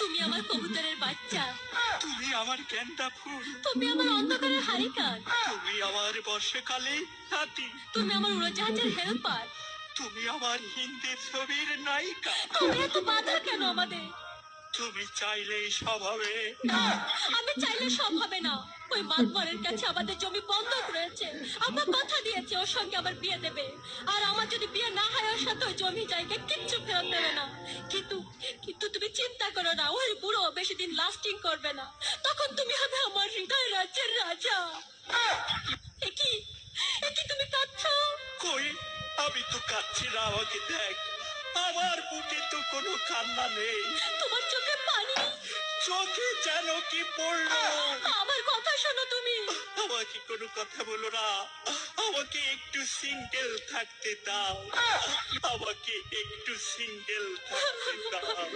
তুমি আমার কবুতরের বাচ্চা, তুমি আমার গেন্দা ফুল, তুমি আমার অন্ধকারের হারিকান, তুমি আমার বর্ষাকালে হাতি, তুমি আমার উড়োজাহাজের হেল্পার। তুমি আমার হিন্দি ছবির নায়িকা। তুমি এত বাধা কেন আমাদের? তুমি চাইলেই সব হবে। না, আমি চাইলে সব হবে না। ওই মাতবরের কাছে আমাদের জমি বন্ধক রয়েছে। আমার কথা দিয়েছে ওর সঙ্গে আমার বিয়ে দেবে, আর আমার যদি বিয়ে না হয় ওর সাথে ওই জমি জায়গা কিচ্ছু ফেরত দেবে না। কিন্তু কিন্তু তুমি চিন্তা করো না, ওই বুড়ো বেশি দিন লাস্টিং করবে না। তখন তুমি হবে আমার হৃদয় রাজ্যের রাজা। একই একই তুমি কাঁদছো? কই, আমি তো কাচ্ছি না, আমাকে দেখ। আমার বুকে তো কোনো কান্না নেই, তোমার চোখে পানি। চোখে যেন কি পড়লো। আমার কথা শোনো তুমি। আমাকে কোনো কথা বলো না, আমাকে একটু সিঙ্গেল থাকতে দাও, আমাকে একটু সিঙ্গেল থাকতে দাও।